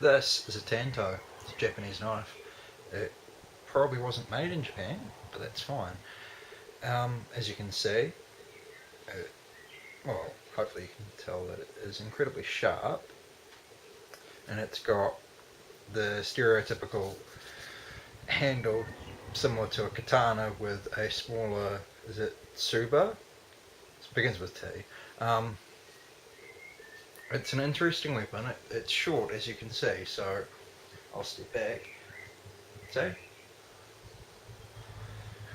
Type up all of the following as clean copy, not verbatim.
This is a Tanto. It's a Japanese knife. It probably wasn't made in Japan, but that's fine. As you can see, it, well, hopefully you can tell that it is incredibly sharp, and it's got the stereotypical handle similar to a katana with a smaller, is it tsuba? It begins with T. Um, it's an interesting weapon. It's short, as you can see, so I'll step back. See?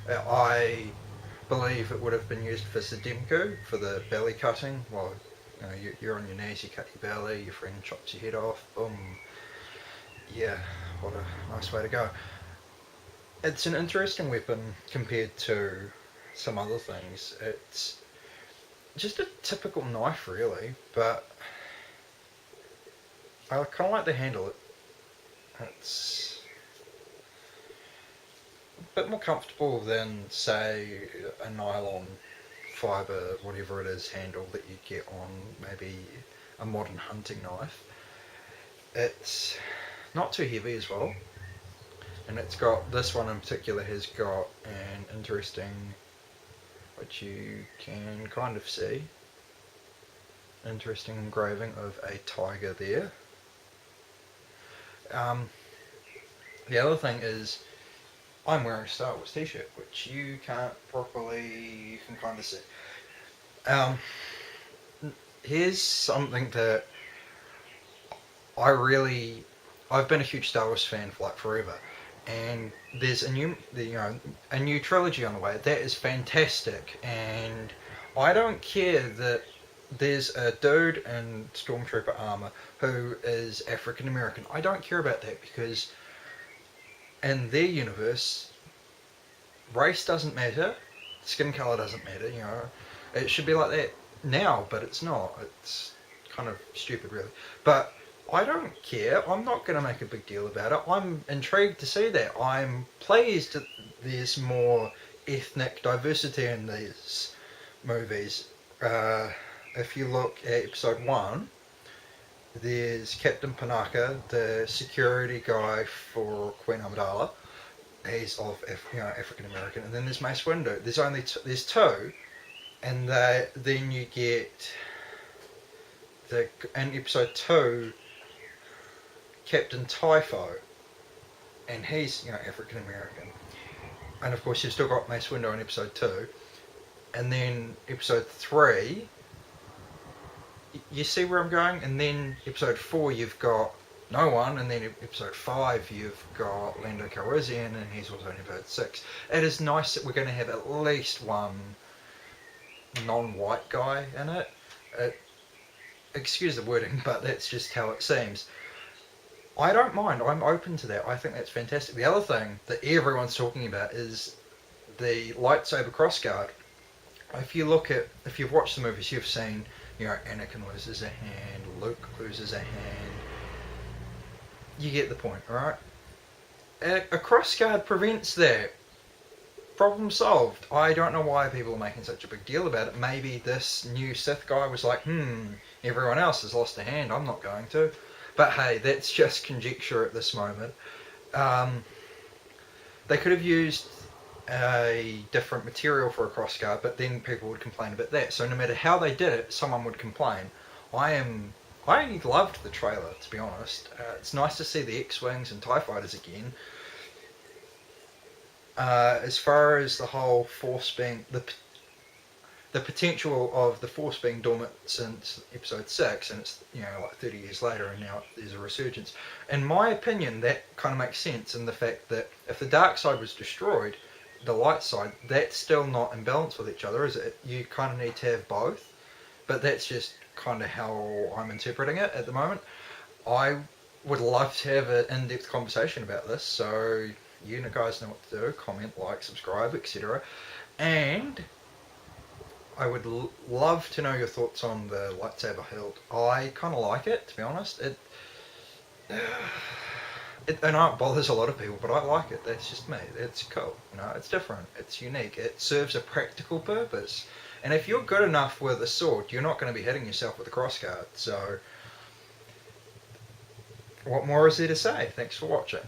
I believe it would have been used for Sedemku, for the belly cutting. While you're on your knees, you cut your belly, your friend chops your head off, boom. Yeah, what a nice way to go. It's an interesting weapon compared to some other things. It's just a typical knife, really, but I kind of like the handle. It's a bit more comfortable than, say, a nylon fibre, whatever it is, handle that you get on maybe a modern hunting knife. It's not too heavy as well, and it's got, this one in particular has got an interesting, which you can kind of see, interesting engraving of a tiger there. The other thing is, I'm wearing a Star Wars t-shirt, which you can't properly, you can kind of see. Um, Here's something that I really, I've been a huge Star Wars fan for like forever, and there's a new trilogy on the way that is fantastic, and I don't care that there's a dude in stormtrooper armor who is African American. I don't care about that because in their universe, race doesn't matter, skin color doesn't matter. It should be like that now, but it's not. It's kind of stupid, really. But I don't care. I'm not going to make a big deal about it. I'm intrigued to see that. I'm pleased that there's more ethnic diversity in these movies. If you look at episode 1, there's Captain Panaka, the security guy for Queen Amidala. He's of African American, and then there's Mace Windu. There's two, and then you get in episode 2 Captain Typho, and he's African American, and of course you've still got Mace Windu in episode 2, and then episode 3. You see where I'm going? And then episode 4 you've got no one, and then episode 5 you've got Lando Calrissian, and he's also in episode 6. It is nice that we're going to have at least one non-white guy in it. Excuse the wording, but that's just how it seems. I don't mind. I'm open to that. I think that's fantastic. The other thing that everyone's talking about is the lightsaber crossguard. If you've watched the movies, you've seen, Anakin loses a hand, Luke loses a hand. You get the point, alright? A crossguard prevents that. Problem solved. I don't know why people are making such a big deal about it. Maybe this new Sith guy was like, everyone else has lost a hand, I'm not going to. But hey, that's just conjecture at this moment. They could have used a different material for a crossguard, but then people would complain about that. So no matter how they did it, someone would complain. I loved the trailer, to be honest. It's nice to see the X-Wings and TIE Fighters again. As far as the whole Force being the potential of the Force being dormant since episode 6, and it's like 30 years later, and now there's a resurgence. In my opinion, that kind of makes sense in the fact that if the dark side was destroyed, the light side, that's still not in balance with each other, is it? You kind of need to have both, but that's just kind of how I'm interpreting it at the moment. I would love to have an in-depth conversation about this, so you guys know what to do. Comment, like, subscribe, etc. And I would love to know your thoughts on the lightsaber hilt. I kind of like it, to be honest. I know it bothers a lot of people, but I like it. That's just me. It's cool. It's different. It's unique. It serves a practical purpose. And if you're good enough with a sword, you're not going to be hitting yourself with a crossguard. So what more is there to say? Thanks for watching.